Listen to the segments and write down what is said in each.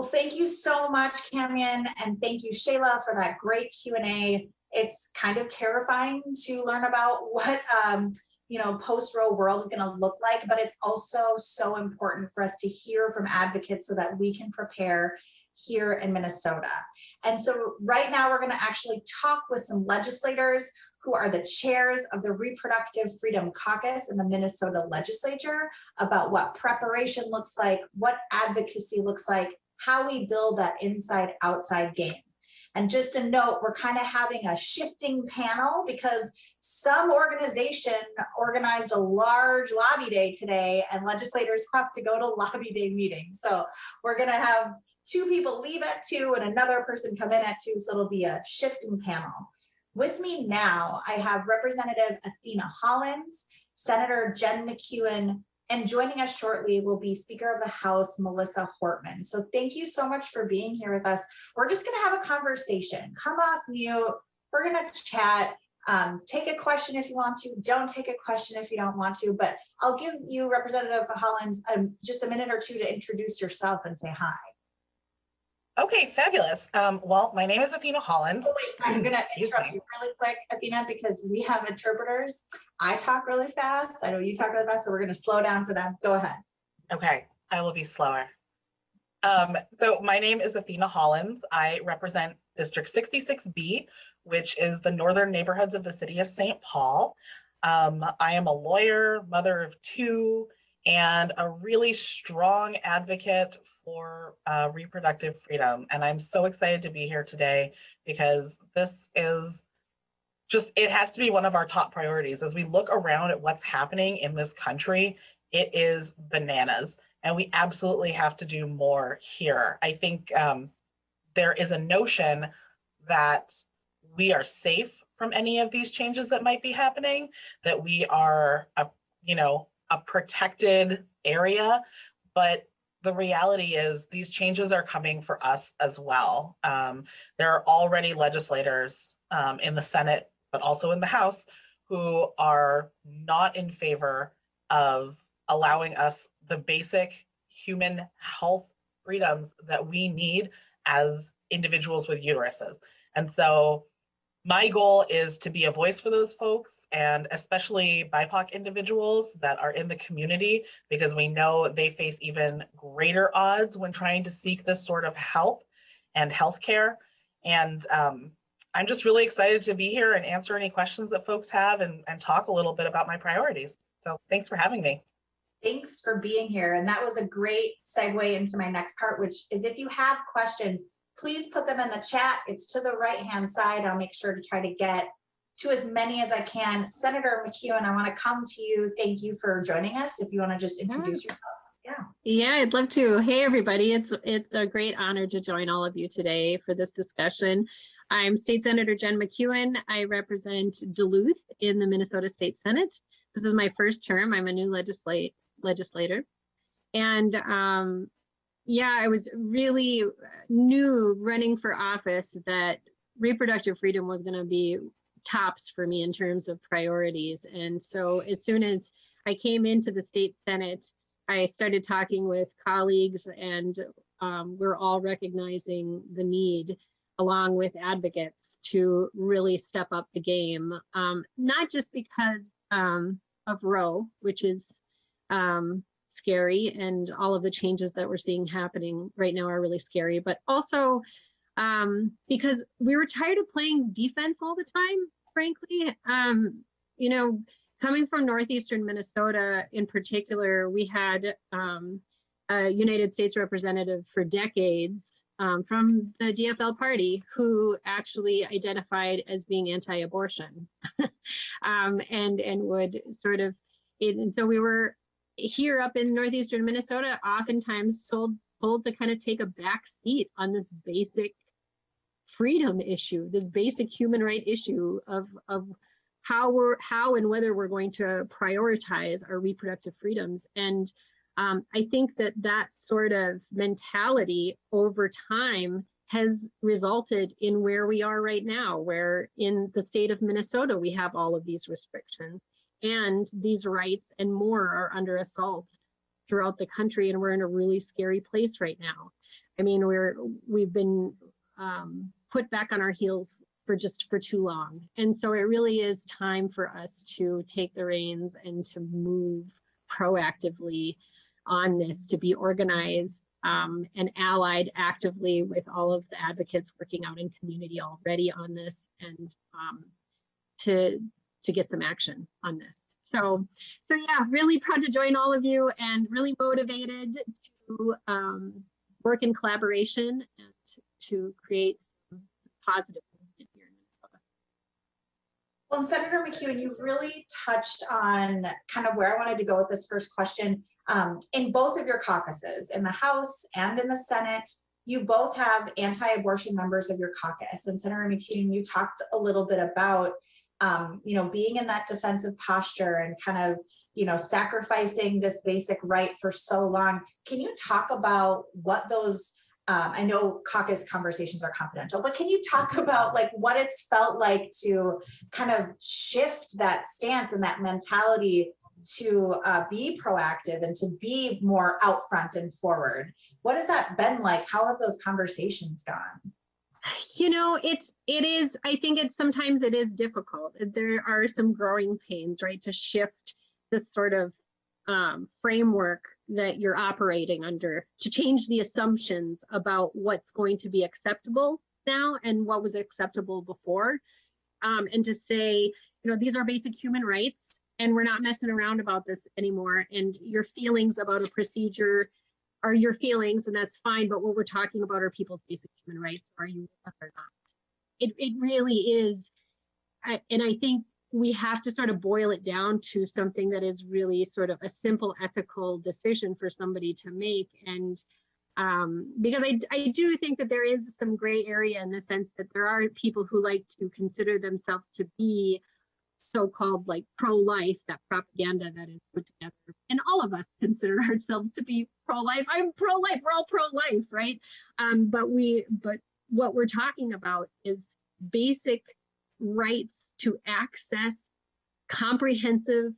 Well, thank you so much, Camion, and thank you, Shayla, for that great Q&A. It's kind of terrifying to learn about what post-Roe world is going to look like, but it's also so important for us to hear from advocates so that we can prepare here in Minnesota. And so right now we're going to actually talk with some legislators who are the chairs of the Reproductive Freedom Caucus in the Minnesota Legislature about what preparation looks like, what advocacy looks like, how we build that inside-outside game. And just a note, we're kind of having a shifting panel because some organization organized a large lobby day today and legislators have to go to lobby day meetings. So we're going to have 2 people leave at 2 and another person come in at 2. So it'll be a shifting panel. With me now, I have Representative Athena Hollins, Senator Jen McEwen, and joining us shortly will be Speaker of the House, Melissa Hortman. So thank you so much for being here with us. We're just gonna have a conversation. Come off mute, we're gonna chat. Take a question if you want to, don't take a question if you don't want to, but I'll give you, Representative Hollins, just a minute or 2 to introduce yourself and say hi. Okay, fabulous. Well, my name is Athena Hollins. Oh, wait, I'm going to interrupt you really quick, Athena, because we have interpreters. I talk really fast. I know you talk really fast, so we're going to slow down for them. Go ahead. Okay, I will be slower. So my name is Athena Hollins. I represent District 66B, which is the northern neighborhoods of the city of St. Paul. I am a lawyer, mother of 2, and a really strong advocate for reproductive freedom. And I'm so excited to be here today because this is it has to be one of our top priorities. As we look around at what's happening in this country, it is bananas. And we absolutely have to do more here. I think there is a notion that we are safe from any of these changes that might be happening, that we are a protected area, but the reality is these changes are coming for us as well. There are already legislators in the Senate, but also in the House, who are not in favor of allowing us the basic human health freedoms that we need as individuals with uteruses. And so my goal is to be a voice for those folks, and especially BIPOC individuals that are in the community, because we know they face even greater odds when trying to seek this sort of help and healthcare. And I'm just really excited to be here and answer any questions that folks have and talk a little bit about my priorities. So thanks for having me. Thanks for being here. And that was a great segue into my next part, which is if you have questions, please put them in the chat. It's to the right-hand side. I'll make sure to try to get to as many as I can. Senator McEwen, I want to come to you. Thank you for joining us. If you want to just introduce yourself. Yeah, I'd love to. Hey, everybody. It's a great honor to join all of you today for this discussion. I'm State Senator Jen McEwen. I represent Duluth in the Minnesota State Senate. This is my first term. I'm a new legislator. And yeah, I was really knew running for office that reproductive freedom was going to be tops for me in terms of priorities. And so as soon as I came into the state Senate, I started talking with colleagues, and we're all recognizing the need, along with advocates, to really step up the game, not just because of Roe, which is scary, and all of the changes that we're seeing happening right now are really scary, but also because we were tired of playing defense all the time, frankly. Coming from northeastern Minnesota in particular, we had a United States representative for decades from the DFL party who actually identified as being anti-abortion and would sort of, and so we were here up in northeastern Minnesota, oftentimes told to kind of take a back seat on this basic freedom issue, this basic human right issue of how and whether we're going to prioritize our reproductive freedoms. And I think that sort of mentality over time has resulted in where we are right now, where in the state of Minnesota, we have all of these restrictions, and these rights and more are under assault throughout the country, and we're in a really scary place right now. I mean, we've been put back on our heels for too long. And so it really is time for us to take the reins and to move proactively on this, to be organized and allied actively with all of the advocates working out in community already on this, and to get some action on this. So yeah, really proud to join all of you and really motivated to work in collaboration and to create some positive movement here in Minnesota. Well, and Senator McEwen, you really touched on kind of where I wanted to go with this first question. In both of your caucuses, in the House and in the Senate, you both have anti-abortion members of your caucus. And Senator McEwen, you talked a little bit about being in that defensive posture and kind of, sacrificing this basic right for so long. Can you talk about what those, I know caucus conversations are confidential, but can you talk about like what it's felt like to kind of shift that stance and that mentality to be proactive and to be more out front and forward? What has that been like? How have those conversations gone? I think sometimes it is difficult. There are some growing pains, right? To shift this sort of framework that you're operating under, to change the assumptions about what's going to be acceptable now and what was acceptable before. And to say, these are basic human rights and we're not messing around about this anymore. And your feelings about a procedure are your feelings, and that's fine, but what we're talking about are people's basic human rights. Are you or not? It really is, and I think we have to sort of boil it down to something that is really sort of a simple ethical decision for somebody to make. And because I do think that there is some gray area in the sense that there are people who like to consider themselves to be so-called like pro-life, that propaganda that is put together. And all of us consider ourselves to be pro-life. I'm pro-life, we're all pro-life, right? But what we're talking about is basic rights to access comprehensive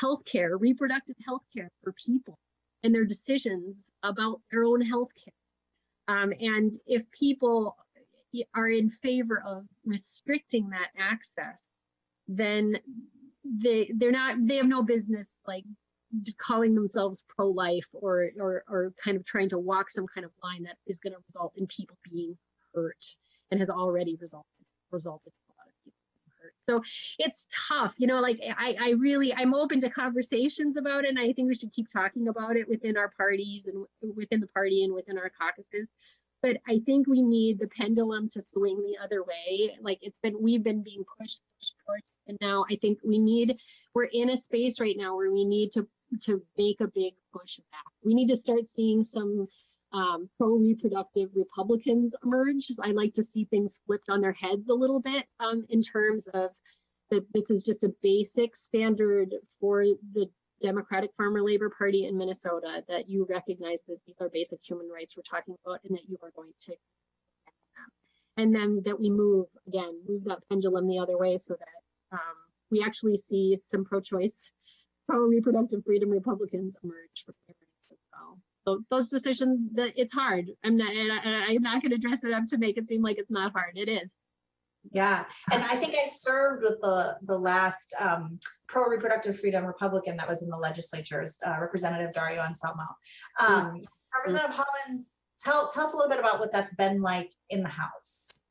healthcare, reproductive healthcare for people and their decisions about their own healthcare. And if people are in favor of restricting that access, then they have no business like calling themselves pro-life or kind of trying to walk some kind of line that is going to result in people being hurt and has already resulted in a lot of people being hurt. So it's tough, I'm open to conversations about it, and I think we should keep talking about it within our parties and within the party and within our caucuses. But I think we need the pendulum to swing the other way. Like we've been being pushed, and now I think we're in a space right now where we need to make a big push back. We need to start seeing some pro-reproductive Republicans emerge. I like to see things flipped on their heads a little bit in terms of that this is just a basic standard for the Democratic Farmer Labor Party in Minnesota, that you recognize that these are basic human rights we're talking about and that you are going to, and then that we move that pendulum the other way so that we actually see some pro-choice, pro-reproductive freedom Republicans emerge from as well. So those decisions, it's hard. I'm not going to dress it up to make it seem like it's not hard. It is. Yeah, and I think I served with the last pro-reproductive freedom Republican that was in the legislature, Representative Dario Anselmo. Representative Hollins, tell us a little bit about what that's been like in the House.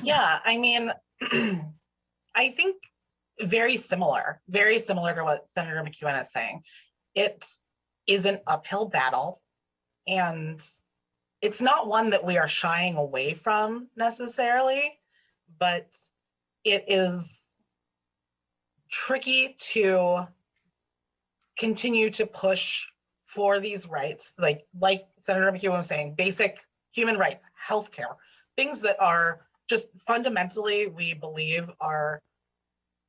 Yeah, I mean, I think very similar to what Senator McEwen is saying. It is an uphill battle, and it's not one that we are shying away from necessarily, but it is tricky to continue to push for these rights, like Senator McEwen was saying, basic human rights, healthcare, things that are just fundamentally, we believe, are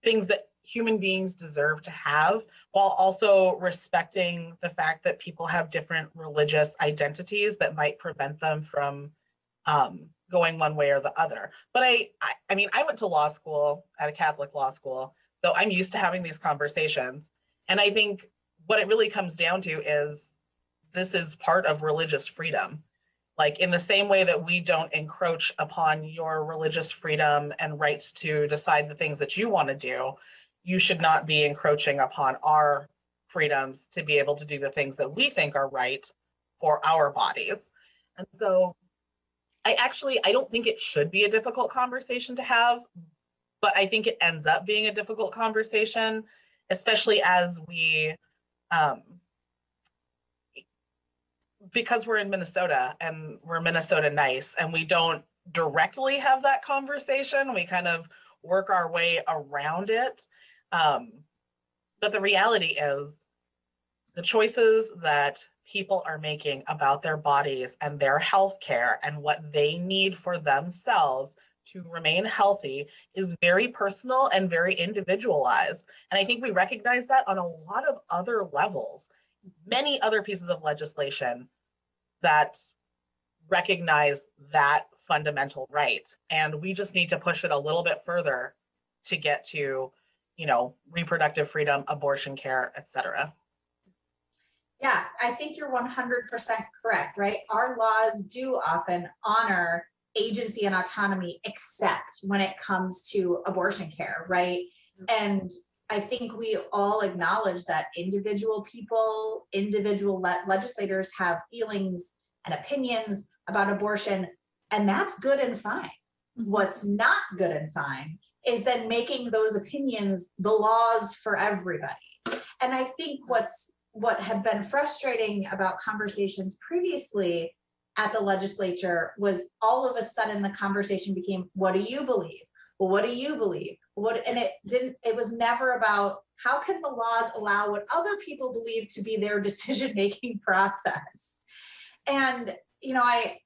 things that human beings deserve to have, while also respecting the fact that people have different religious identities that might prevent them from going one way or the other. But I mean, I went to law school at a Catholic law school, so I'm used to having these conversations. And I think what it really comes down to is this is part of religious freedom. Like in the same way that we don't encroach upon your religious freedom and rights to decide the things that you want to do, you should not be encroaching upon our freedoms to be able to do the things that we think are right for our bodies. And so I don't think it should be a difficult conversation to have, but I think it ends up being a difficult conversation, especially as we, because we're in Minnesota and we're Minnesota nice, and we don't directly have that conversation. We kind of work our way around it. But the reality is the choices that people are making about their bodies and their health care and what they need for themselves to remain healthy is very personal and very individualized. And I think we recognize that on a lot of other levels. Many other pieces of legislation that recognize that fundamental right. And we just need to push it a little bit further to get to, reproductive freedom, abortion care, et cetera. Yeah, I think you're 100% correct, right? Our laws do often honor agency and autonomy, except when it comes to abortion care, right? And I think we all acknowledge that individual people, individual legislators have feelings and opinions about abortion, and that's good and fine. What's not good and fine is then making those opinions the laws for everybody. And I think what had been frustrating about conversations previously at the legislature was all of a sudden the conversation became, what do you believe? Well, what do you believe? And it was never about how can the laws allow what other people believe to be their decision-making process. And, I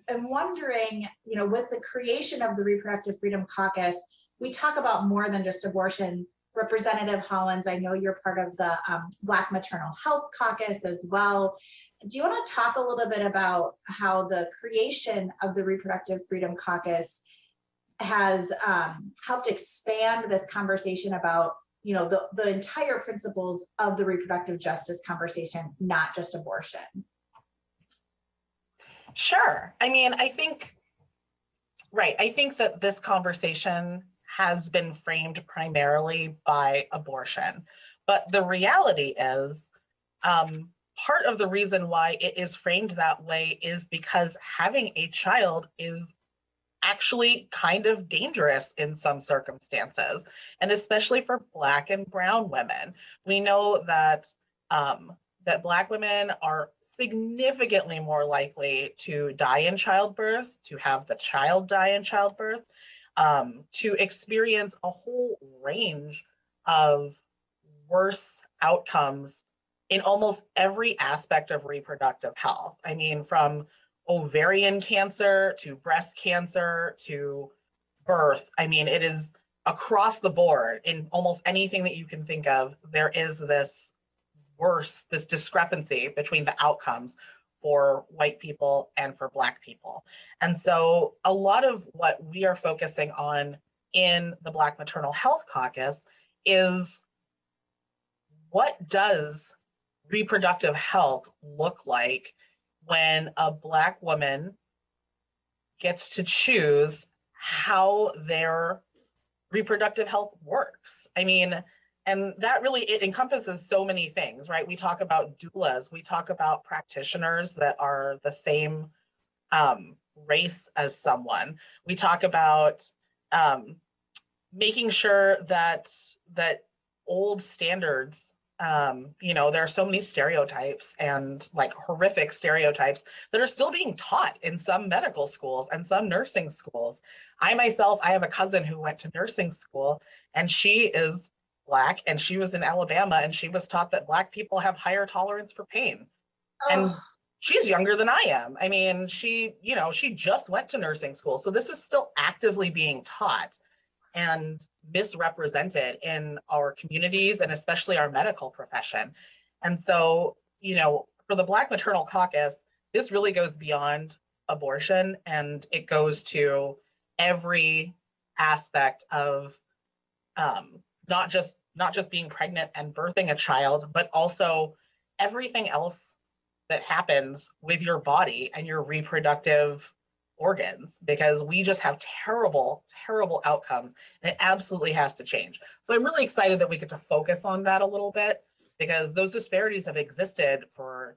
am wondering, with the creation of the Reproductive Freedom Caucus, we talk about more than just abortion. Representative Hollins, I know you're part of the Black Maternal Health Caucus as well. Do you want to talk a little bit about how the creation of the Reproductive Freedom Caucus has helped expand this conversation about, the entire principles of the reproductive justice conversation, not just abortion? Sure. I think that this conversation has been framed primarily by abortion. But the reality is, part of the reason why it is framed that way is because having a child is actually kind of dangerous in some circumstances, and especially for Black and Brown women. We know that that Black women are significantly more likely to die in childbirth, to have the child die in childbirth, to experience a whole range of worse outcomes in almost every aspect of reproductive health. From ovarian cancer to breast cancer to birth. It is across the board in almost anything that you can think of. There is this discrepancy between the outcomes for white people and for Black people. And so a lot of what we are focusing on in the Black Maternal Health Caucus is, what does reproductive health look like when a Black woman gets to choose how their reproductive health works? And that really, it encompasses so many things, right? We talk about doulas, we talk about practitioners that are the same race as someone. We talk about making sure that old standards, there are so many stereotypes and horrific stereotypes that are still being taught in some medical schools and some nursing schools. I have a cousin who went to nursing school, and she is Black, and she was in Alabama, and she was taught that Black people have higher tolerance for pain. Oh. And she's younger than I am. She just went to nursing school. So this is still actively being taught and misrepresented in our communities and especially our medical profession. And so, for the Black Maternal Caucus, this really goes beyond abortion, and it goes to every aspect of not just being pregnant and birthing a child, but also everything else that happens with your body and your reproductive organs, because we just have terrible, terrible outcomes, and it absolutely has to change. So I'm really excited that we get to focus on that a little bit, because those disparities have existed for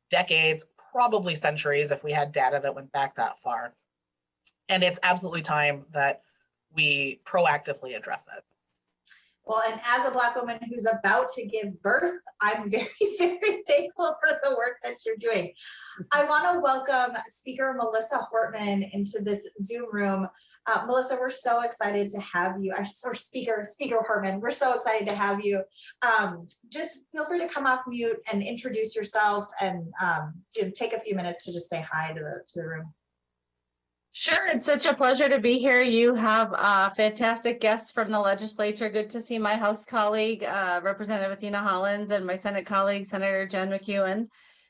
decades, probably centuries, if we had data that went back that far. And it's absolutely time that we proactively address it. Well, and as a Black woman who's about to give birth, I'm very, very thankful for the work that you're doing. I want to welcome Speaker Melissa Hortman into this Zoom room. Melissa, we're so excited to have you. Or Speaker Hortman, we're so excited to have you. Just feel free to come off mute and introduce yourself, and take a few minutes to just say hi to the room. Sure, it's such a pleasure to be here. You have fantastic guests from the legislature. Good to see my House colleague, Representative Athena Hollins, and my Senate colleague, Senator Jen McEwen.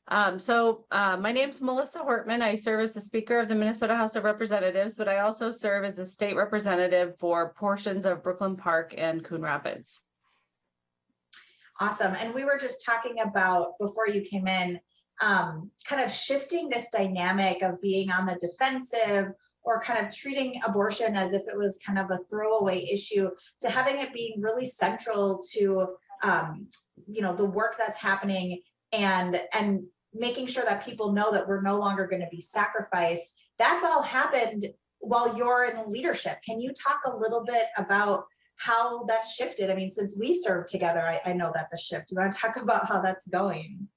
My name's Melissa Hortman. I serve as the Speaker of the Minnesota House of Representatives, but I also serve as the state representative for portions of Brooklyn Park and Coon Rapids. Awesome. And we were just talking about, before you came in, kind of shifting this dynamic of being on the defensive, or kind of treating abortion as if it was kind of a throwaway issue, to having it being really central to the work that's happening, and making sure that people know that we're no longer going to be sacrificed. That's all happened while you're in leadership. Can you talk a little bit about how that's shifted? I mean, since we served together, I know that's a shift. You want to talk about how that's going?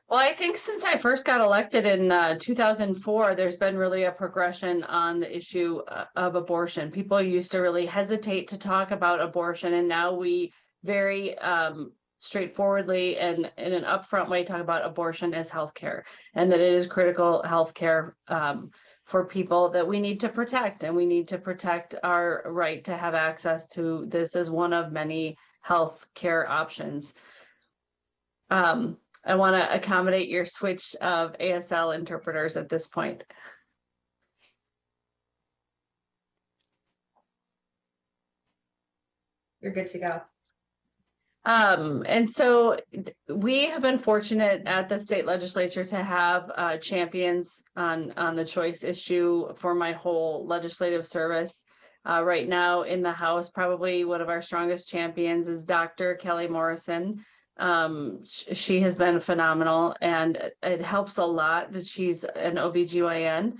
Well, I think since I first got elected in 2004, there's been really a progression on the issue of abortion. People used to really hesitate to talk about abortion, and now we very straightforwardly and in an upfront way talk about abortion as healthcare, and that it is critical healthcare for people that we need to protect, and we need to protect our right to have access to this as one of many healthcare options. I want to accommodate your switch of ASL interpreters at this point. You're good to go. And so we have been fortunate at the state legislature to have champions on the choice issue for my whole legislative service. Right now in the House, probably one of our strongest champions is Dr. Kelly Morrison. She has been phenomenal, and it helps a lot that she's an OBGYN.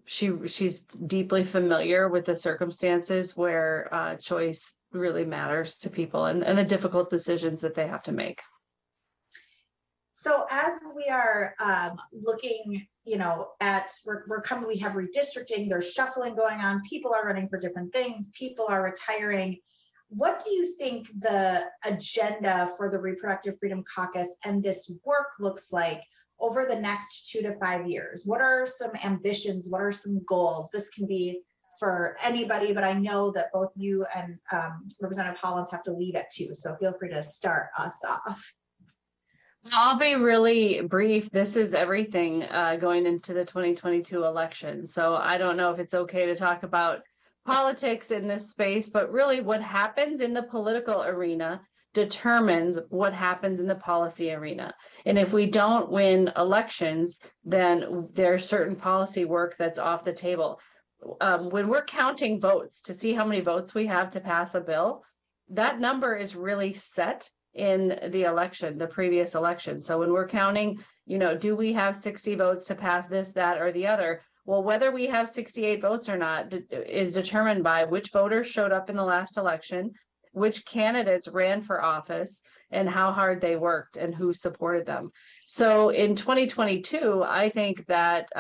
She's deeply familiar with the circumstances where choice really matters to people, and the difficult decisions that they have to make. So as we are looking, at we have redistricting, there's shuffling going on, people are running for different things, people are retiring. What do you think the agenda for the Reproductive Freedom Caucus and this work looks like over the next 2 to 5 years? What are some ambitions? What are some goals? This can be for anybody, but I know that both you and Representative Hollins have to leave at 2, so feel free to start us off. I'll be really brief. This is everything going into the 2022 election. So I don't know if it's okay to talk about politics in this space, but really what happens in the political arena determines what happens in the policy arena. And if we don't win elections, then there's certain policy work that's off the table. When we're counting votes to see how many votes we have to pass a bill, that number is really set in the election, the previous election. So when we're counting, do we have 60 votes to pass this, that, or the other? Well, whether we have 68 votes or not is determined by which voters showed up in the last election, which candidates ran for office, and how hard they worked and who supported them. So in 2022, I think that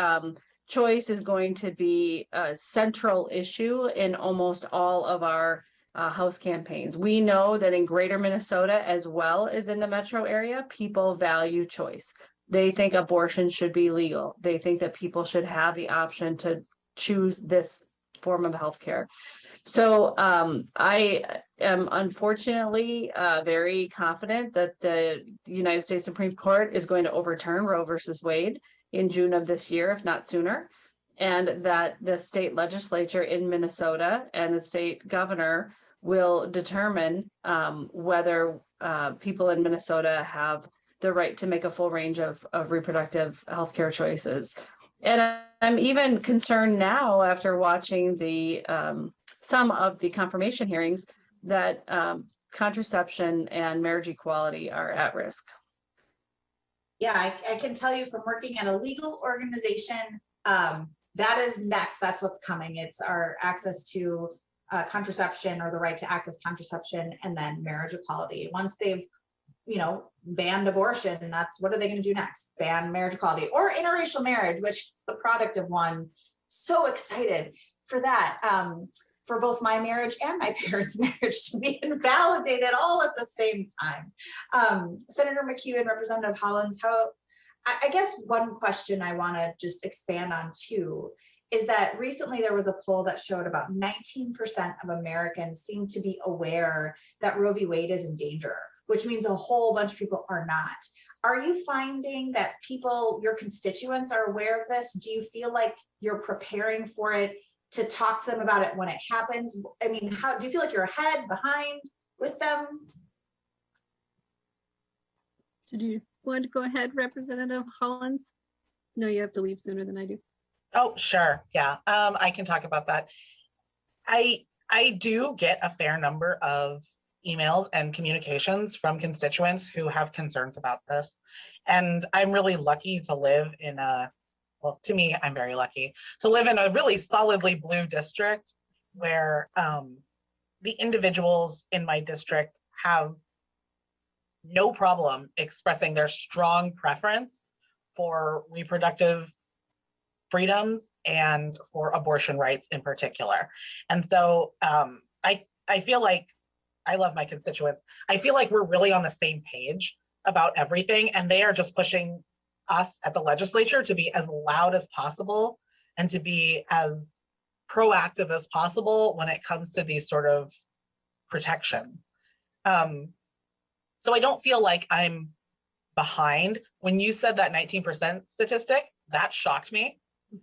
choice is going to be a central issue in almost all of our House campaigns. We know that in greater Minnesota, as well as in the metro area, people value choice. They think abortion should be legal. They think that people should have the option to choose this form of healthcare. So I am unfortunately very confident that the United States Supreme Court is going to overturn Roe versus Wade in June of this year, if not sooner, and that the state legislature in Minnesota and the state governor will determine whether people in Minnesota have the right to make a full range of reproductive healthcare choices. And I'm even concerned now after watching the some of the confirmation hearings that contraception and marriage equality are at risk. Yeah, I can tell you from working at a legal organization, that is next. That's what's coming. It's our access to contraception, or the right to access contraception, and then marriage equality. Once they've, banned abortion, that's what are they going to do next? Ban marriage equality or interracial marriage, which is the product of one. So excited for that. For both my marriage and my parents' marriage to be invalidated all at the same time. Senator McEwen, Representative Hollins, I guess one question I want to just expand on too is that recently there was a poll that showed about 19% of Americans seem to be aware that Roe v. Wade is in danger, which means a whole bunch of people are not. Are you finding that people, your constituents, are aware of this? Do you feel like you're preparing for it, to talk to them about it when it happens? I mean, how do you feel like you're ahead, behind with them? Did you want to go ahead, Representative Hollins? No, you have to leave sooner than I do. Oh, sure. Yeah, I can talk about that. I do get a fair number of emails and communications from constituents who have concerns about this. And I'm really lucky to live in well, to me, I'm very lucky to live in a really solidly blue district where the individuals in my district have no problem expressing their strong preference for reproductive freedoms and for abortion rights in particular. And so I feel like I love my constituents. I feel like we're really on the same page about everything, and they are just pushing us at the legislature to be as loud as possible and to be as proactive as possible when it comes to these sort of protections. So I don't feel like I'm behind. When you said that 19% statistic, that shocked me.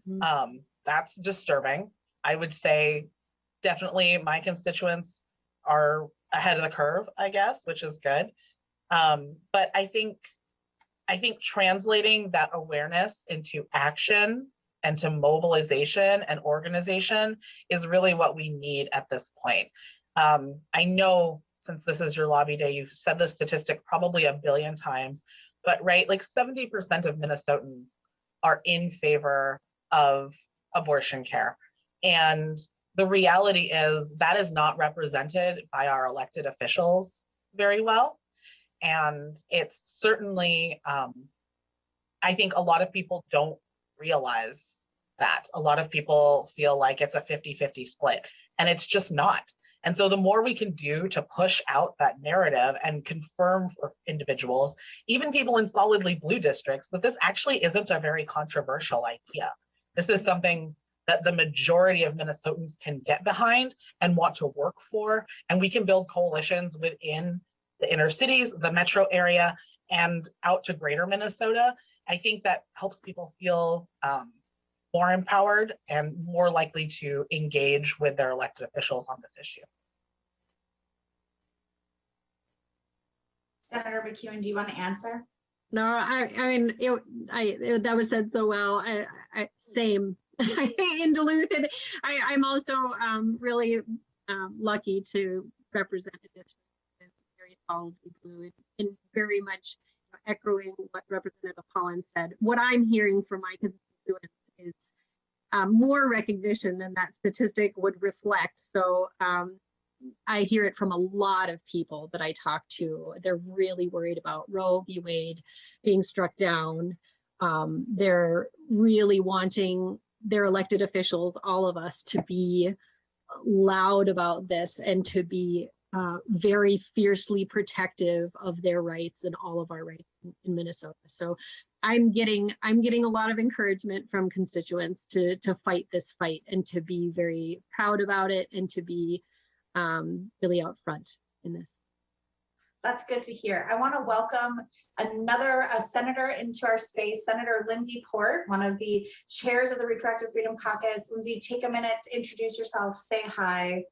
Mm-hmm. That's disturbing. I would say definitely my constituents are ahead of the curve, I guess, which is good. But I think translating that awareness into action and to mobilization and organization is really what we need at this point. I know, since this is your lobby day, you've said this statistic probably a billion times, but right, like 70% of Minnesotans are in favor of abortion care. And the reality is that is not represented by our elected officials very well. And it's certainly, I think a lot of people don't realize that. A lot of people feel like it's a 50-50 split, and it's just not. And so the more we can do to push out that narrative and confirm for individuals, even people in solidly blue districts, that this actually isn't a very controversial idea. This is something that the majority of Minnesotans can get behind and want to work for. And we can build coalitions within the inner cities, the metro area, and out to greater Minnesota. I think that helps people feel more empowered and more likely to engage with their elected officials on this issue. Senator McEwen, do you want to answer? No, I mean, that was said so well. Same in Duluth, and I'm also really lucky to represent a district that's very solidly blue and very much echoing what Representative Hollins said. What I'm hearing from my constituents is more recognition than that statistic would reflect. So I hear it from a lot of people that I talk to. They're really worried about Roe v. Wade being struck down. They're really wanting their elected officials, all of us, to be loud about this and to be very fiercely protective of their rights and all of our rights in Minnesota. So I'm getting a lot of encouragement from constituents to fight this fight and to be very proud about it and to be really out front in this. That's good to hear. I want to welcome another senator into our space, Senator Lindsay Port, one of the chairs of the Reproductive Freedom Caucus. Lindsay, take a minute to introduce yourself, say hi.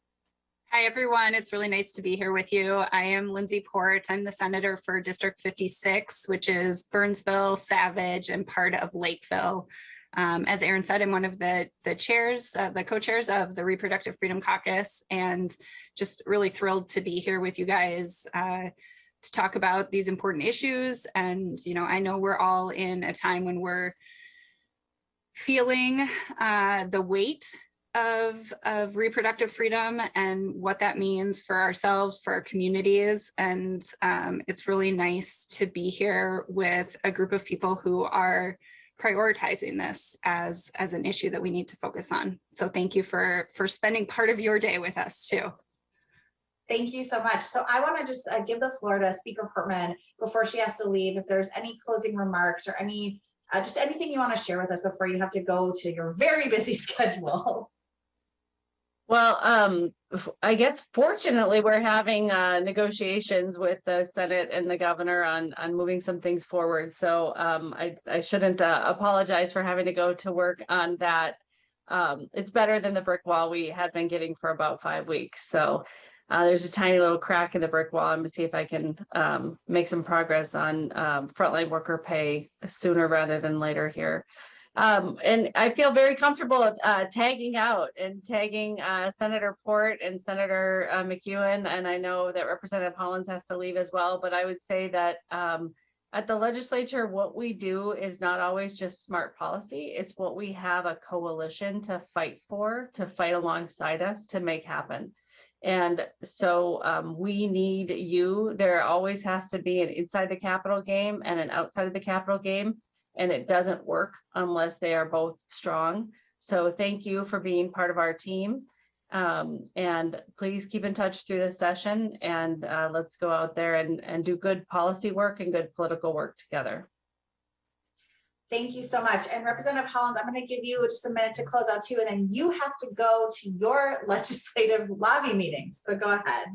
Hi, everyone. It's really nice to be here with you. I am Lindsay Port. I'm the senator for District 56, which is Burnsville, Savage, and part of Lakeville. As Erin said, I'm one of the chairs, the co-chairs of the Reproductive Freedom Caucus, and just really thrilled to be here with you guys to talk about these important issues. And, you know, I know we're all in a time when we're feeling the weight of reproductive freedom and what that means for ourselves, for our communities. And it's really nice to be here with a group of people who are prioritizing this as an issue that we need to focus on. So thank you for spending part of your day with us too. Thank you so much. So I want to just give the floor to Speaker Portman before she has to leave. If there's any closing remarks or any just anything you want to share with us before you have to go to your very busy schedule. Well, I guess fortunately we're having negotiations with the Senate and the governor on moving some things forward. So I shouldn't apologize for having to go to work on that. It's better than the brick wall we had been getting for about 5 weeks. So there's a tiny little crack in the brick wall. I'm gonna see if I can make some progress on frontline worker pay sooner rather than later here. And I feel very comfortable tagging out and tagging Senator Port and Senator McEwen. And I know that Representative Hollins has to leave as well, but I would say that at the legislature, what we do is not always just smart policy. It's what we have a coalition to fight for, to fight alongside us to make happen. And so we need you. There always has to be an inside the Capitol game and an outside of the Capitol game. And it doesn't work unless they are both strong. So thank you for being part of our team. And please keep in touch through this session, and let's go out there and do good policy work and good political work together. Thank you so much. And Representative Hollins, I'm going to give you just a minute to close out too, and then you have to go to your legislative lobby meetings. So go ahead.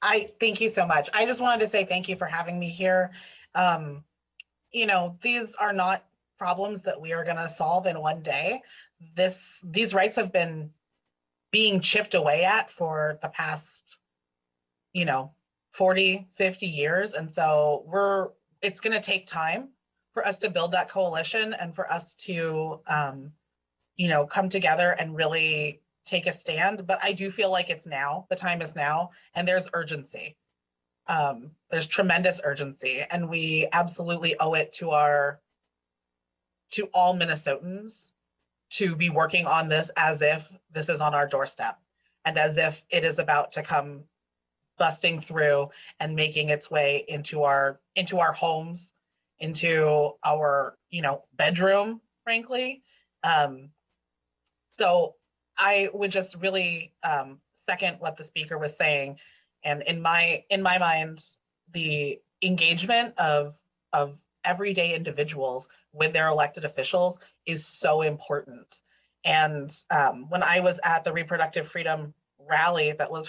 I thank you so much. I just wanted to say thank you for having me here. You know, these are not problems that we are going to solve in one day. These rights have been being chipped away at for the past, 40, 50 years. And so it's going to take time for us to build that coalition and for us to, come together and really take a stand. But I do feel like it's now, the time is now, and there's urgency. There's tremendous urgency, and we absolutely owe it to all Minnesotans to be working on this as if this is on our doorstep and as if it is about to come busting through and making its way into our homes, into our bedroom, frankly. So I would just really second what the speaker was saying. And in my mind, the engagement of everyday individuals with their elected officials is so important. And when I was at the Reproductive Freedom rally that was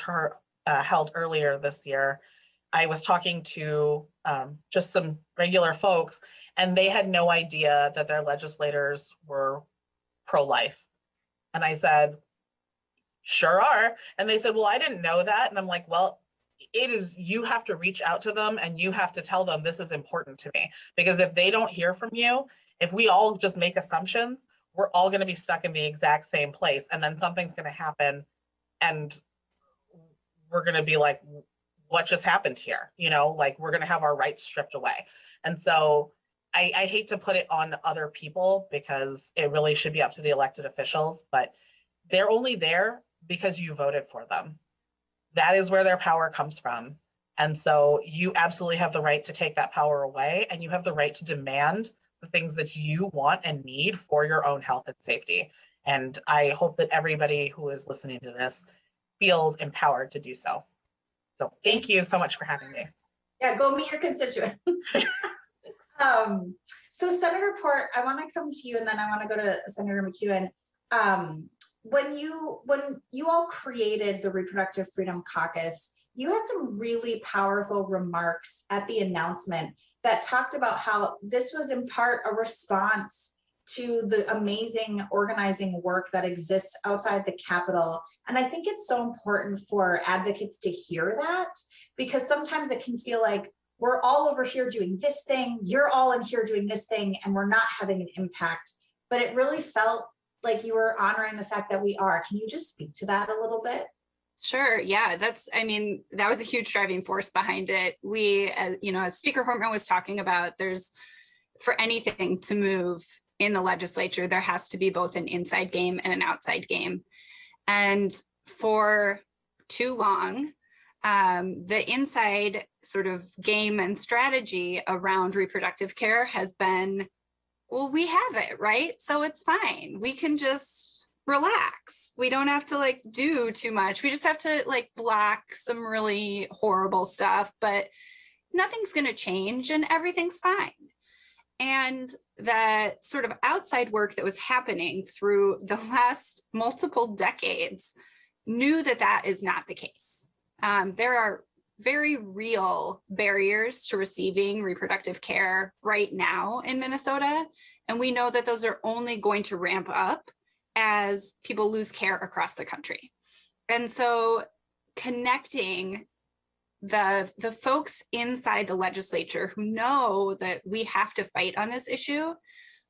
held earlier this year, I was talking to just some regular folks, and they had no idea that their legislators were pro-life. And I said, sure are. And they said, well, I didn't know that. And I'm like, well, you have to reach out to them and you have to tell them this is important to me. Because if they don't hear from you, if we all just make assumptions, we're all going to be stuck in the exact same place. And then something's going to happen and we're going to be like, what just happened here? Like we're going to have our rights stripped away. And so I hate to put it on other people because it really should be up to the elected officials, but they're only there because you voted for them. That is where their power comes from. And so you absolutely have the right to take that power away, and you have the right to demand the things that you want and need for your own health and safety. And I hope that everybody who is listening to this feels empowered to do so. So thank you so much for having me. Yeah, go meet your constituents. So Senator Port, I want to come to you, and then I want to go to Senator McEwen. When you all created the Reproductive Freedom Caucus, you had some really powerful remarks at the announcement that talked about how this was in part a response to the amazing organizing work that exists outside the Capitol. And I think it's so important for advocates to hear that, because sometimes it can feel like we're all over here doing this thing, you're all in here doing this thing, and we're not having an impact. But it really felt like you were honoring the fact that we are. Can you just speak to that a little bit? Sure. Yeah, I mean, that was a huge driving force behind it. We, as Speaker Hortman was talking about, for anything to move in the legislature, there has to be both an inside game and an outside game. And for too long, the inside sort of game and strategy around reproductive care has been, well, we have it, right? So it's fine. We can just relax. We don't have to do too much. We just have to block some really horrible stuff, but nothing's going to change and everything's fine. And that sort of outside work that was happening through the last multiple decades knew that that is not the case. There are very real barriers to receiving reproductive care right now in Minnesota. And we know that those are only going to ramp up as people lose care across the country. And so connecting the folks inside the legislature who know that we have to fight on this issue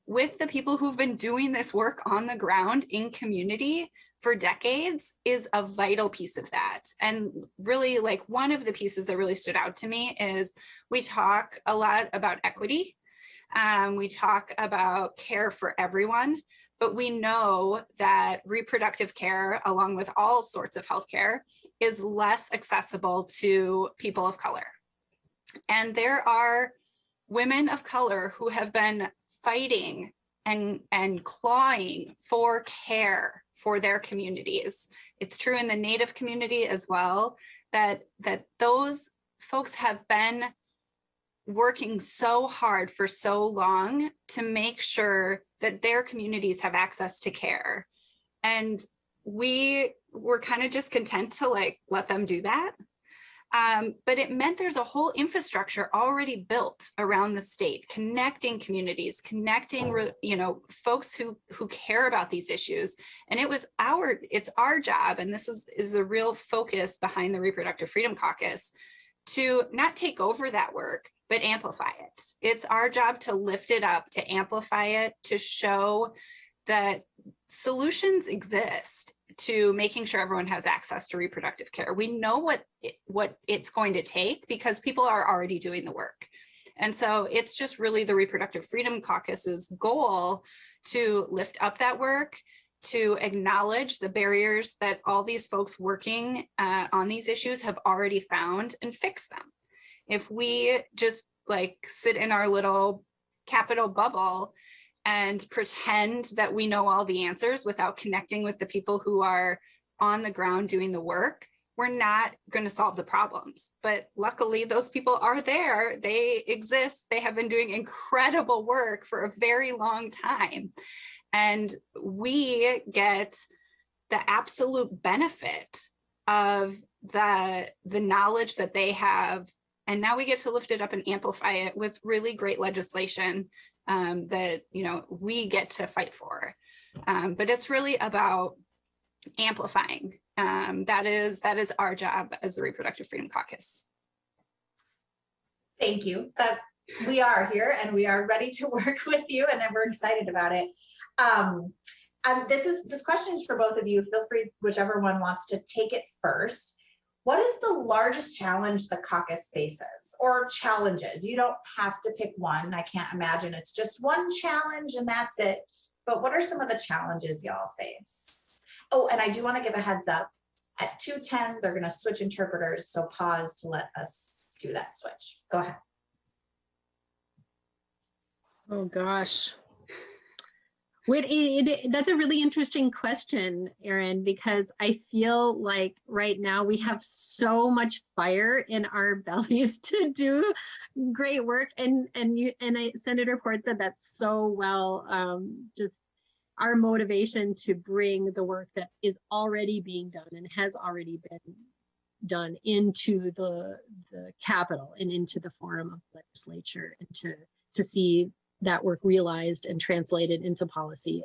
with the people who've been doing this work on the ground in community for decades is a vital piece of that. And really, one of the pieces that really stood out to me is we talk a lot about equity. We talk about care for everyone, but we know that reproductive care, along with all sorts of healthcare, is less accessible to people of color. And there are women of color who have been fighting and clawing for care for their communities. It's true in the Native community as well, that those folks have been working so hard for so long to make sure that their communities have access to care. And we were kind of just content to let them do that. But it meant there's a whole infrastructure already built around the state, connecting communities, connecting, folks who care about these issues. And it's our job, and this is a real focus behind the Reproductive Freedom Caucus, to not take over that work, but amplify it. It's our job to lift it up, to amplify it, to show that solutions exist to making sure everyone has access to reproductive care. We know what it's going to take because people are already doing the work. And so it's just really the Reproductive Freedom Caucus's goal to lift up that work, to acknowledge the barriers that all these folks working on these issues have already found and fix them. If we just sit in our little Capitol bubble and pretend that we know all the answers without connecting with the people who are on the ground doing the work, we're not going to solve the problems. But luckily, those people are there. They exist. They have been doing incredible work for a very long time. And we get the absolute benefit of the knowledge that they have. And now we get to lift it up and amplify it with really great legislation that we get to fight for. But it's really about amplifying. That is our job as the Reproductive Freedom Caucus. Thank you. That we are here and we are ready to work with you, and we're excited about it. This question is for both of you. Feel free, whichever one wants to take it first. What is the largest challenge the caucus faces, or challenges? You don't have to pick one. I can't imagine it's just one challenge and that's it. But what are some of the challenges y'all face? Oh, and I do want to give a heads up. At 2:10, they're going to switch interpreters. So pause to let us do that switch. Go ahead. Oh gosh. That's a really interesting question, Erin, because I feel like right now we have so much fire in our bellies to do great work. Senator Port said that so well, just our motivation to bring the work that is already being done and has already been done into the Capitol and into the forum of the legislature, and to see that work realized and translated into policy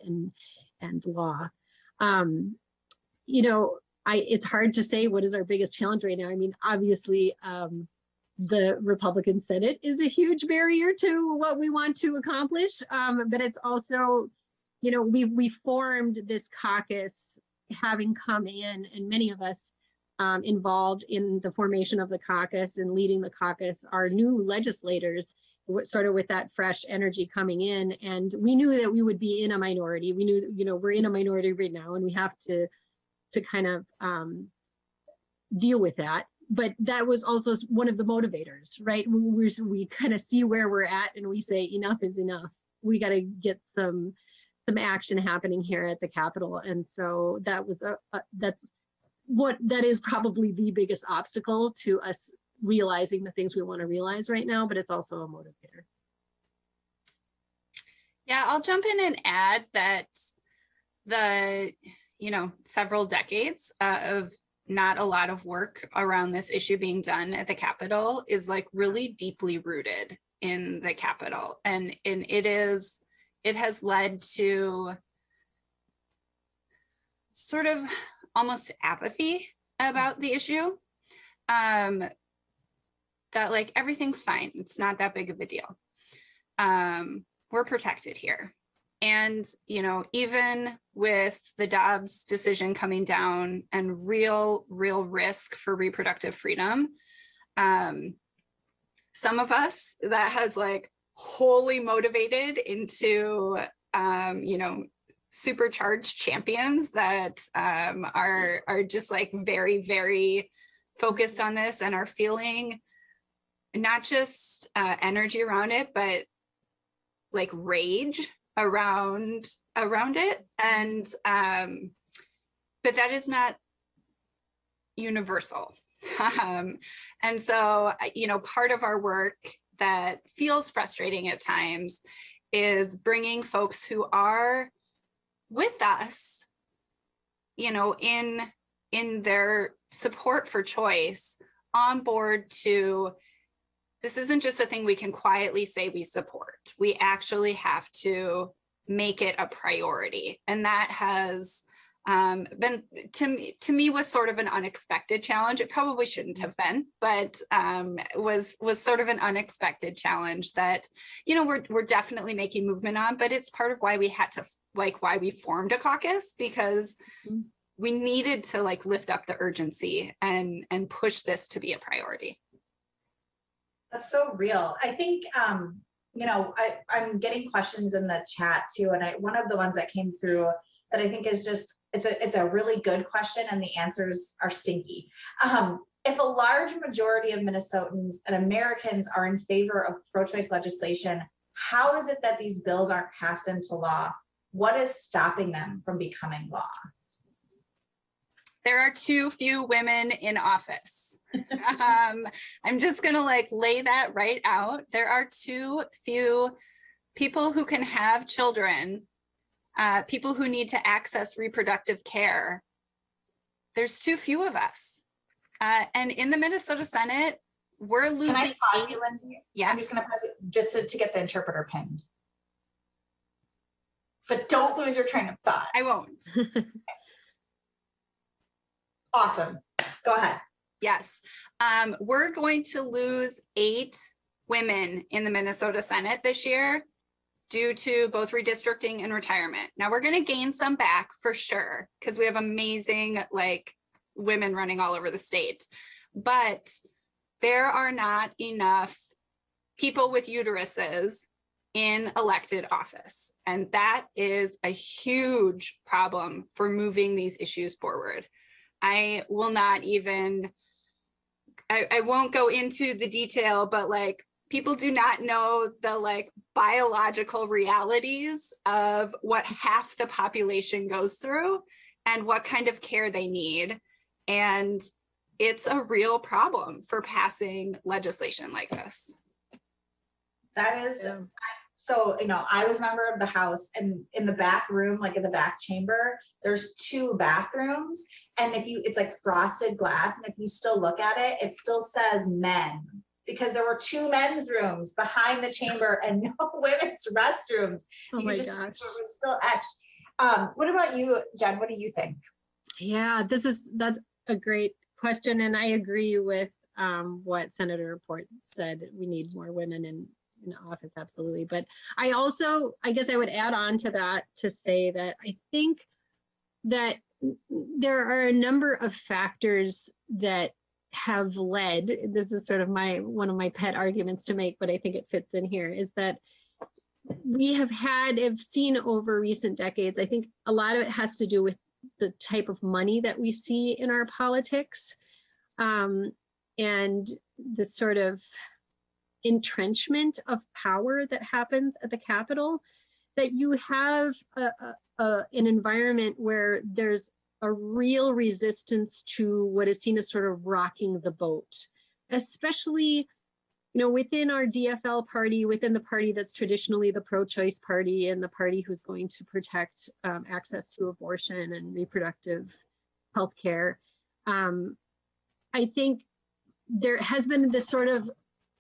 and law. You know, it's hard to say what is our biggest challenge right now. I mean, obviously, the Republican Senate is a huge barrier to what we want to accomplish, but it's also, you know, we formed this caucus having come in, and many of us involved in the formation of the caucus and leading the caucus are new legislators, sort of with that fresh energy coming in. And we knew that we would be in a minority. We knew, you know, we're in a minority right now, and we have to kind of deal with that. But that was also one of the motivators, right? We kind of see where we're at, and we say enough is enough. We got to get some action happening here at the Capitol. And so that was that is probably the biggest obstacle to us realizing the things we want to realize right now, but it's also a motivator. Yeah, I'll jump in and add that the, you know, several decades of not a lot of work around this issue being done at the Capitol is like really deeply rooted in the Capitol. And it has led to sort of almost apathy about the issue. That like everything's fine. It's not that big of a deal. We're protected here. And, you know, even with the Dobbs decision coming down and real risk for reproductive freedom, some of us that has like wholly motivated into, you know, supercharged champions that are just like very, very focused on this and are feeling not just energy around it, but like rage around it. And but that is not universal. And so, you know, part of our work that feels frustrating at times is bringing folks who are with us, you know, in their support for choice on board to, this isn't just a thing we can quietly say we support. We actually have to make it a priority. And that has been, to me was sort of an unexpected challenge. It probably shouldn't have been, but was sort of an unexpected challenge that, you know, we're definitely making movement on, but it's part of why we had to, like, why we formed a caucus, because we needed to like lift up the urgency and push this to be a priority. That's so real. I think, you know, I'm getting questions in the chat too. And one of the ones that came through that I think is just, it's a really good question, and the answers are stinky. If a large majority of Minnesotans and Americans are in favor of pro-choice legislation, how is it that these bills aren't passed into law? What is stopping them from becoming law? There are too few women in office. I'm just gonna like lay that right out. There are too few people who can have children, people who need to access reproductive care. There's too few of us. And in the Minnesota Senate, we're losing. Can I pause you, Lindsay? Yeah. I'm just gonna pause it just to get the interpreter pinned. But don't lose your train of thought. I won't. Awesome. Go ahead. Yes. We're going to lose 8 women in the Minnesota Senate this year due to both redistricting and retirement. Now we're going to gain some back for sure, because we have amazing like women running all over the state, but there are not enough people with uteruses in elected office. And that is a huge problem for moving these issues forward. I will not even, I won't go into the detail, but like people do not know the like biological realities of what half the population goes through and what kind of care they need. And it's a real problem for passing legislation like this. That is, so, you know, I was a member of the House, and in the back room, like in the back chamber, there's 2 bathrooms. And if you, it's like frosted glass. And if you still look at it, it still says men because there were 2 men's rooms behind the chamber and no women's restrooms. Oh You my could just see gosh. it was still etched. What about you, Jen? What do you think? Yeah, that's a great question. And I agree with what Senator Port said. We need more women in office, absolutely. But I guess I would add on to that to say that I think that there are a number of factors that have led, this is sort of one of my pet arguments to make, but I think it fits in here, is that we have seen over recent decades, I think a lot of it has to do with the type of money that we see in our politics, and the sort of entrenchment of power that happens at the Capitol, that you have an environment where there's a real resistance to what is seen as sort of rocking the boat, especially within our DFL party, within the party that's traditionally the pro-choice party and the party who's going to protect access to abortion and reproductive health care. I think there has been this sort of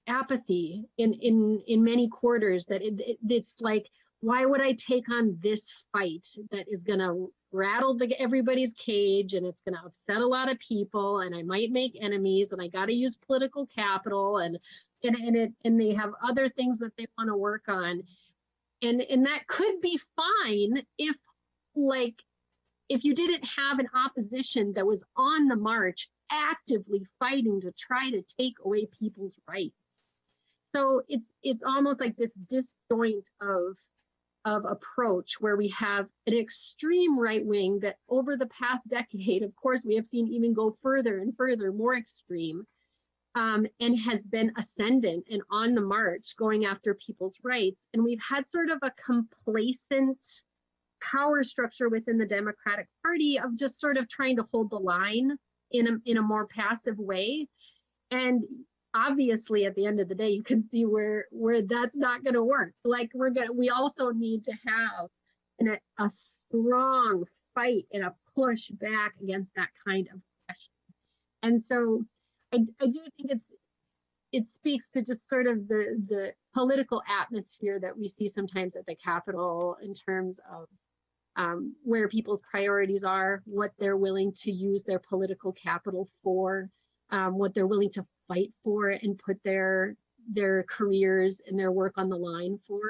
apathy in many quarters that it's like, why would I take on this fight that is going to rattle everybody's cage, and it's going to upset a lot of people, and I might make enemies, and I got to use political capital, and they have other things that they want to work on, and that could be fine if you didn't have an opposition that was on the march actively fighting to try to take away people's rights. So it's almost like this disjoint of approach where we have an extreme right wing that over the past decade, of course, we have seen even go further and further, more extreme, and has been ascendant and on the march going after people's rights. And we've had sort of a complacent power structure within the Democratic Party of just sort of trying to hold the line in a more passive way. And obviously, at the end of the day, you can see where that's not going to work. Like we also need to have a strong fight and a push back against that kind of question. And so I do think it speaks to just sort of the political atmosphere that we see sometimes at the Capitol in terms of where people's priorities are, what they're willing to use their political capital for, what they're willing to fight for and put their careers and their work on the line for.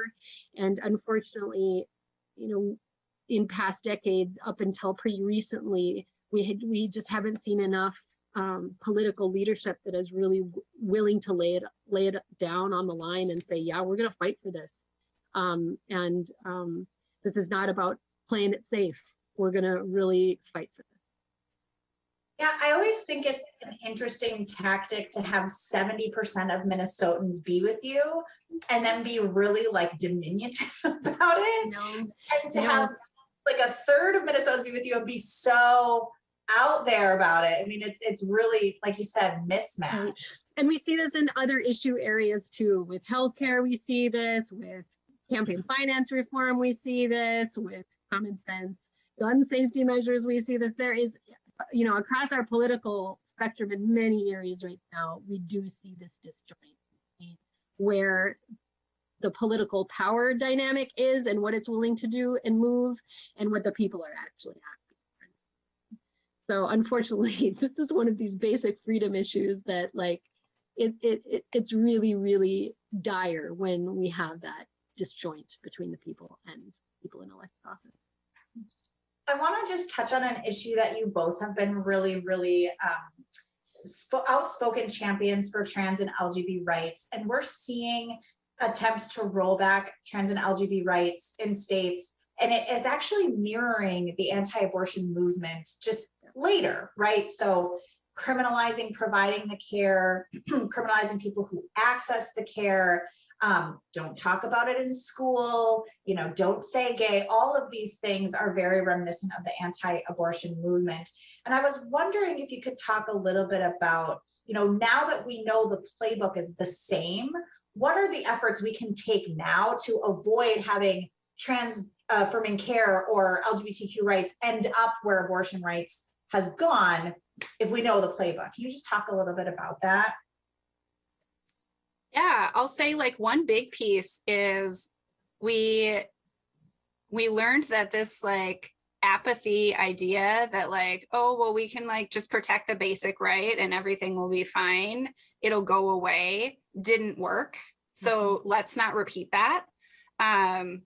And unfortunately, in past decades, up until pretty recently, we just haven't seen enough political leadership that is really willing to lay it down on the line and say, yeah, we're going to fight for this. This is not about playing it safe. We're going to really fight for this. Yeah, I always think it's an interesting tactic to have 70% of Minnesotans be with you and then be really diminutive about it. No, and to have a third of Minnesotans be with you and be so out there about it. I mean, it's really, like you said, mismatched. Right. And we see this in other issue areas too. With healthcare, we see this. With campaign finance reform, we see this. With common sense gun safety measures, we see this. There is, across our political spectrum in many areas right now, we do see this disjoint where the political power dynamic is and what it's willing to do and move and what the people are actually acting. So unfortunately, this is one of these basic freedom issues that it's really, really dire when we have that disjoint between the people and people in elected office. I want to just touch on an issue that you both have been really, really outspoken champions for trans and LGBT rights. And we're seeing attempts to roll back trans and LGBT rights in states. And it is actually mirroring the anti-abortion movement just later, right? So criminalizing providing the care, criminalizing people who access the care, don't talk about it in school, don't say gay. All of these things are very reminiscent of the anti-abortion movement. And I was wondering if you could talk a little bit about, now that we know the playbook is the same, what are the efforts we can take now to avoid having trans affirming care or LGBTQ rights end up where abortion rights has gone if we know the playbook? Can you just talk a little bit about that? Yeah, I'll say like one big piece is we learned that this like apathy idea that like, oh, well, we can like just protect the basic right and everything will be fine, it'll go away, didn't work. So let's not repeat that.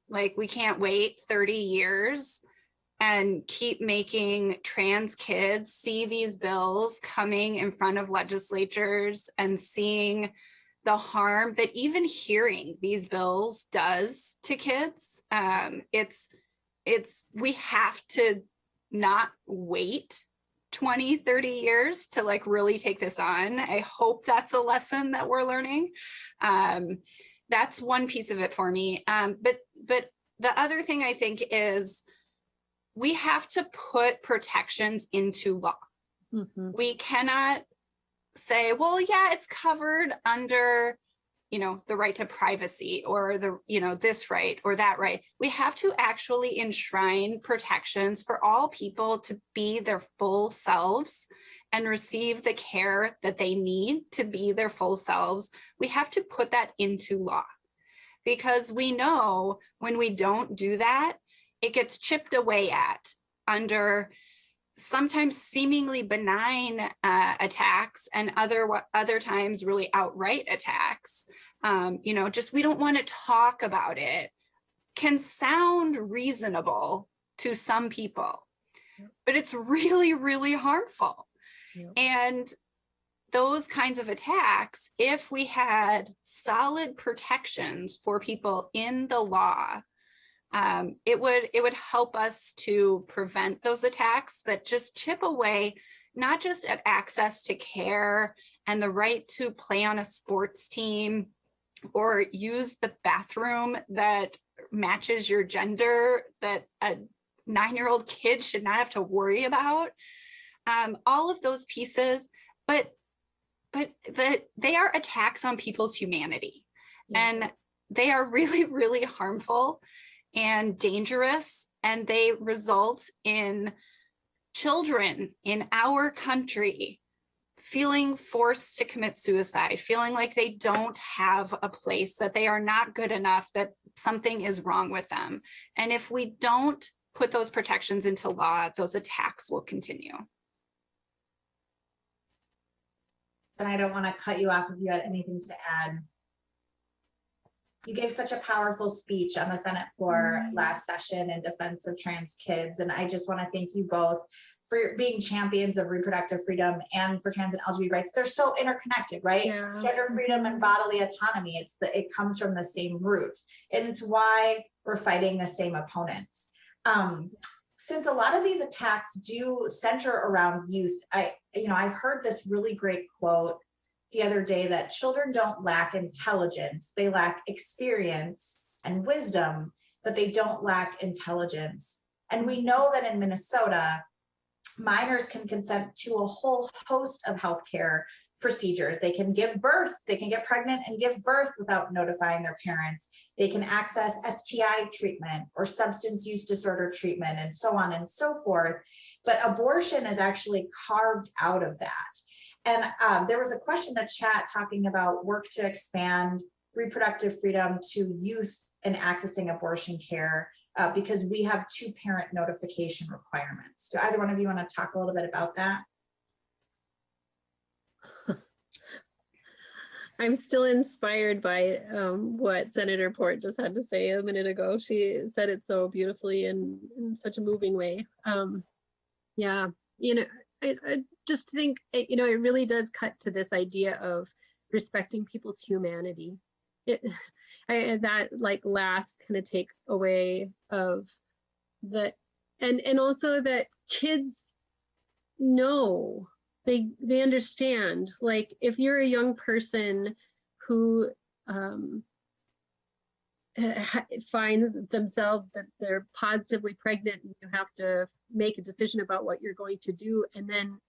Like we can't wait 30 years and keep making trans kids see these bills coming in front of legislatures and seeing the harm that even hearing these bills does to kids. We have to not wait 20, 30 years to like really take this on. I hope that's a lesson that we're learning. That's one piece of it for me. But the other thing I think is we have to put protections into law. We cannot say, well, yeah, it's covered under, the right to privacy or the, this right or that right. We have to actually enshrine protections for all people to be their full selves and receive the care that they need to be their full selves. We have to put that into law because we know when we don't do that, it gets chipped away at under sometimes seemingly benign attacks and other times really outright attacks. Just we don't want to talk about it can sound reasonable to some people, but it's really, really harmful. And those kinds of attacks, if we had solid protections for people in the law, it would help us to prevent those attacks that just chip away, not just at access to care and the right to play on a sports team or use the bathroom that matches your gender that a 9-year-old kid should not have to worry about. All of those pieces, but they are attacks on people's humanity, and they are really, really harmful and dangerous, and they result in children in our country feeling forced to commit suicide, feeling like they don't have a place, that they are not good enough, that something is wrong with them. And if we don't put those protections into law, those attacks will continue. And I don't want to cut you off if you had anything to add. You gave such a powerful speech on the Senate floor last session in defense of trans kids. And I just want to thank you both for being champions of reproductive freedom and for trans and LGBT rights. They're so interconnected, right? Yeah. Gender freedom and bodily autonomy. It comes from the same root. And it's why we're fighting the same opponents. Since a lot of these attacks do center around youth, I heard this really great quote the other day that children don't lack intelligence, they lack experience and wisdom, but they don't lack intelligence. And we know that in Minnesota, minors can consent to a whole host of healthcare procedures. They can give birth, they can get pregnant and give birth without notifying their parents. They can access STI treatment or substance use disorder treatment and so on and so forth. But abortion is actually carved out of that. And there was a question in the chat talking about work to expand reproductive freedom to youth and accessing abortion care because we have 2 parent notification requirements. Do either one of you want to talk a little bit about that? I'm still inspired by what Senator Port just had to say a minute ago. She said it so beautifully and in such a moving way. I just think, it really does cut to this idea of respecting people's humanity. That like last kind of take away of that, and also that kids know, they understand. Like if you're a young person who finds themselves that they're positively pregnant and you have to make a decision about what you're going to do, and then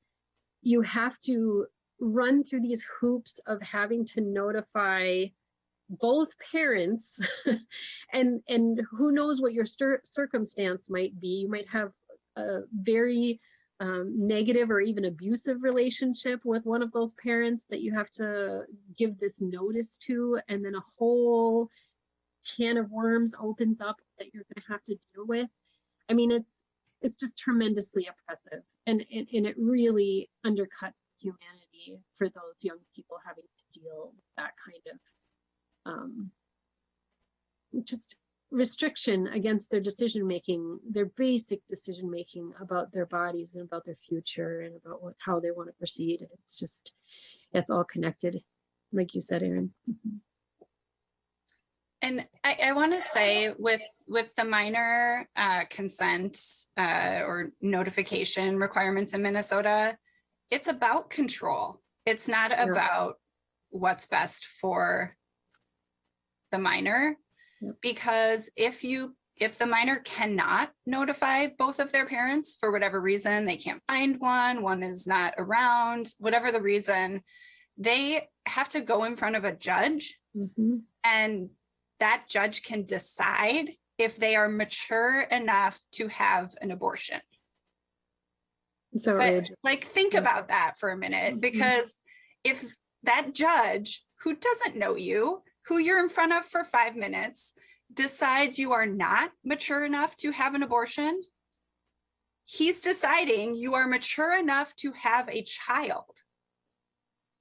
you have to run through these hoops of having to notify both parents and who knows what your circumstance might be. You might have a very negative or even abusive relationship with one of those parents that you have to give this notice to, and then a whole can of worms opens up that you're going to have to deal with. I mean, it's just tremendously oppressive, and it really undercuts humanity for those young people having to deal with that kind of just restriction against their decision making, their basic decision making about their bodies and about their future and about how they want to proceed. It's just, it's all connected, like you said, Erin. And I want to say with the minor consent or notification requirements in Minnesota, it's about control. It's not about what's best for the minor, because if the minor cannot notify both of their parents for whatever reason, they can't find one is not around, whatever the reason, they have to go in front of a judge, and that judge can decide if they are mature enough to have an abortion. So like, think about that for a minute, because if that judge, who doesn't know you, who you're in front of for 5 minutes, decides you are not mature enough to have an abortion, he's deciding you are mature enough to have a child.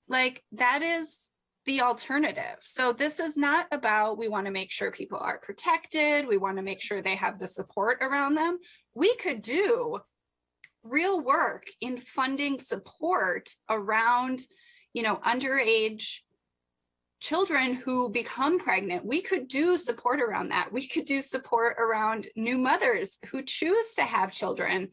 Like, that is the alternative. So this is not about, we want to make sure people are protected, we want to make sure they have the support around them. We could do real work in funding support around, underage children who become pregnant. We could do support around that. We could do support around new mothers who choose to have children.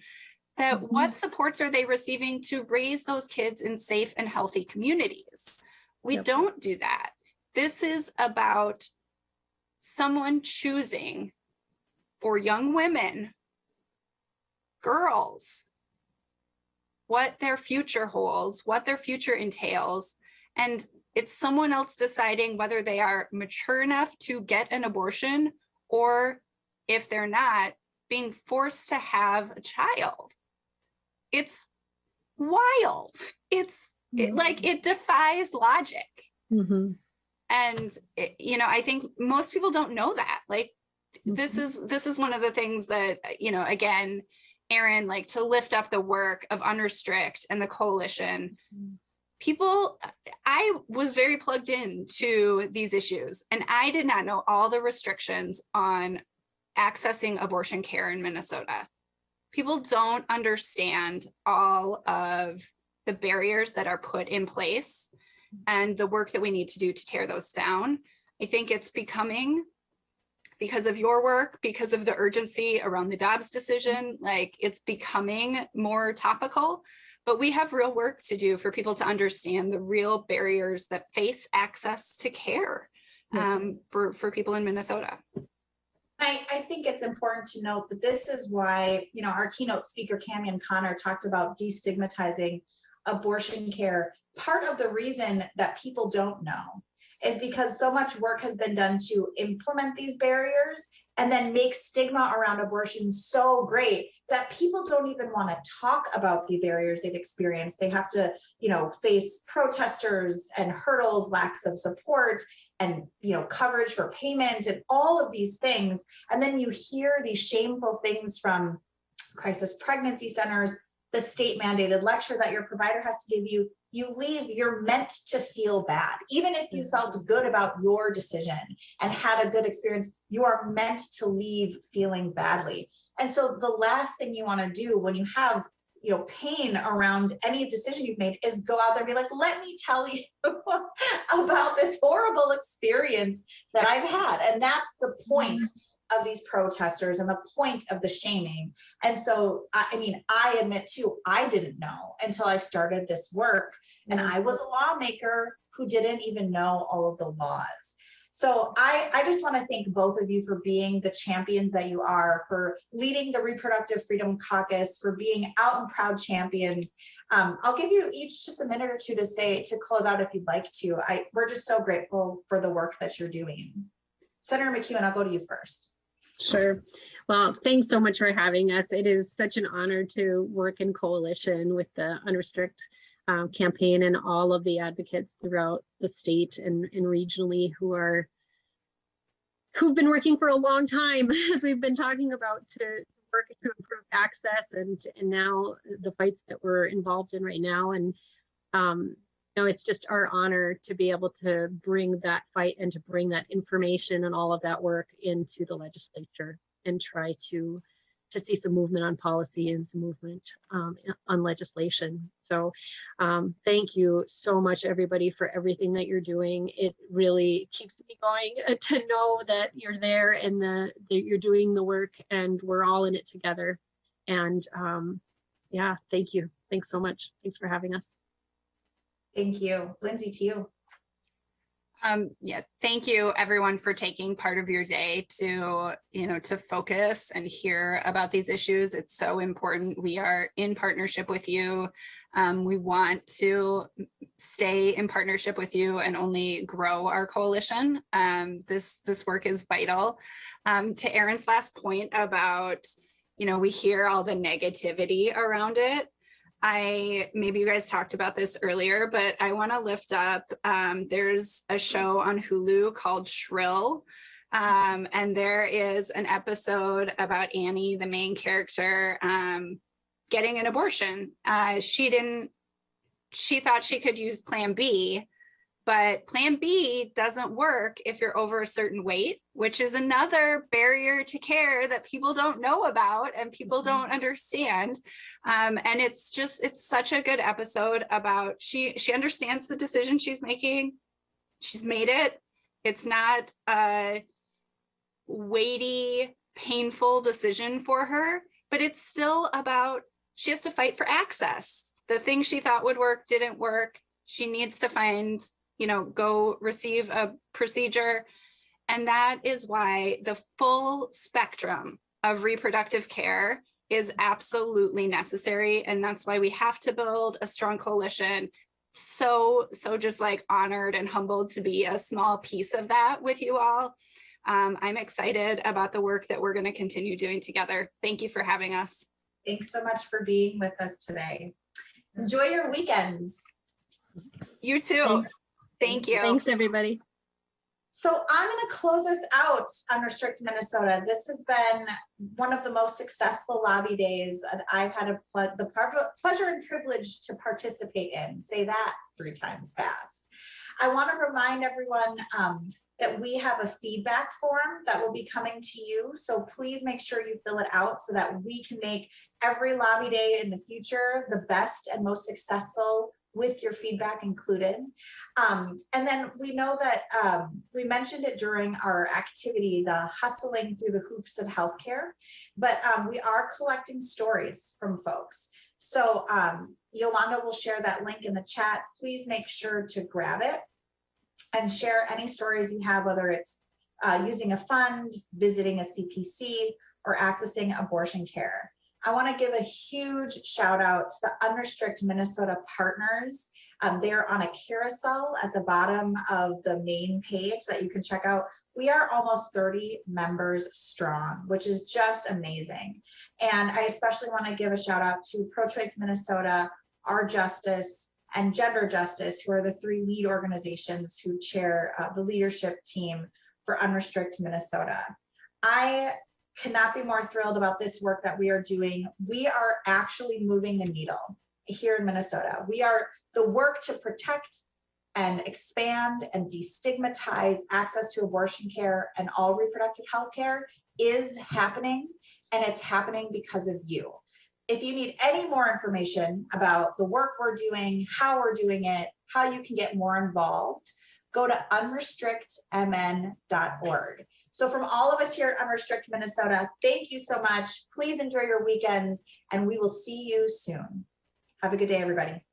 That what supports are they receiving to raise those kids in safe and healthy communities? We don't do that. This is about someone choosing for young women, girls, what their future holds, what their future entails. And it's someone else deciding whether they are mature enough to get an abortion, or if they're not, being forced to have a child. It's wild. It defies logic. And I think most people don't know that. Like, this is one of the things that, again, Erin, like, to lift up the work of Unrestrict and the coalition. I was very plugged in to these issues, and I did not know all the restrictions on accessing abortion care in Minnesota. People don't understand all of the barriers that are put in place and the work that we need to do to tear those down. I think it's becoming, because of your work, because of the urgency around the Dobbs decision, like, it's becoming more topical. But we have real work to do for people to understand the real barriers that face access to care for people in Minnesota. I think it's important to note that this is why, our keynote speaker, Camion Connor, talked about destigmatizing abortion care. Part of the reason that people don't know is because so much work has been done to implement these barriers and then make stigma around abortion so great that people don't even want to talk about the barriers they've experienced. They have to, face protesters and hurdles, lacks of support, and, coverage for payment and all of these things. And then you hear these shameful things from crisis pregnancy centers, the state mandated lecture that your provider has to give you. You leave, you're meant to feel bad. Even if you felt good about your decision and had a good experience, you are meant to leave feeling badly. And so the last thing you want to do when you have, pain around any decision you've made is go out there and be like, let me tell you about this horrible experience that I've had. And that's the point of these protesters and the point of the shaming. And so, I admit too, I didn't know until I started this work, and I was a lawmaker who didn't even know all of the laws. So I just want to thank both of you for being the champions that you are, for leading the Reproductive Freedom Caucus, for being out and proud champions. I'll give you each just a minute or two to close out if you'd like to. We're just so grateful for the work that you're doing. Senator McEwen, I'll go to you first. Sure. Well, thanks so much for having us. It is such an honor to work in coalition with the Unrestrict campaign and all of the advocates throughout the state and regionally who've been working for a long time, as we've been talking about, to work to improve access and now the fights that we're involved in right now. And it's just our honor to be able to bring that fight and to bring that information and all of that work into the legislature and try to see some movement on policy and some movement on legislation. So thank you so much, everybody, for everything that you're doing. It really keeps me going to know that you're there and that you're doing the work and we're all in it together. And yeah, thank you. Thanks so much. Thanks for having us. Thank you. Lindsay, to you. Yeah, thank you everyone for taking part of your day to, to focus and hear about these issues. It's so important. We are in partnership with you. We want to stay in partnership with you and only grow our coalition. This work is vital. To Erin's last point about, we hear all the negativity around it. Maybe you guys talked about this earlier, but I want to lift up, there's a show on Hulu called Shrill. And there is an episode about Annie, the main character, getting an abortion. She thought she could use Plan B, but Plan B doesn't work if you're over a certain weight, which is another barrier to care that people don't know about and people don't understand. And it's such a good episode about, she understands the decision she's making. She's made it. It's not a weighty, painful decision for her, but it's still about, she has to fight for access. The thing she thought would work didn't work. She needs to find, go receive a procedure. And that is why the full spectrum of reproductive care is absolutely necessary. And that's why we have to build a strong coalition. So just like honored and humbled to be a small piece of that with you all. I'm excited about the work that we're going to continue doing together. Thank you for having us. Thanks so much for being with us today. Enjoy your weekends. You too. Thanks. Thank you. Thanks, everybody. So I'm going to close us out on Restrict Minnesota. This has been one of the most successful lobby days that I've had the pleasure and privilege to participate in. Say that 3 times fast. I want to remind everyone that we have a feedback form that will be coming to you. So please make sure you fill it out so that we can make every lobby day in the future the best and most successful with your feedback included. And then we know that we mentioned it during our activity, the hustling through the hoops of healthcare, but we are collecting stories from folks. So Yolanda will share that link in the chat. Please make sure to grab it and share any stories you have, whether it's using a fund, visiting a CPC, or accessing abortion care. I want to give a huge shout out to the Unrestrict Minnesota partners. They're on a carousel at the bottom of the main page that you can check out. We are almost 30 members strong, which is just amazing. And I especially want to give a shout out to Pro-Choice Minnesota, Our Justice, and Gender Justice, who are the 3 lead organizations who chair the leadership team for Unrestrict Minnesota. I cannot be more thrilled about this work that we are doing. We are actually moving the needle here in Minnesota. The work to protect and expand and destigmatize access to abortion care and all reproductive health care is happening, and it's happening because of you. If you need any more information about the work we're doing, how we're doing it, how you can get more involved, go to unrestrictmn.org. So from all of us here at Unrestrict Minnesota, thank you so much. Please enjoy your weekends, and we will see you soon. Have a good day, everybody.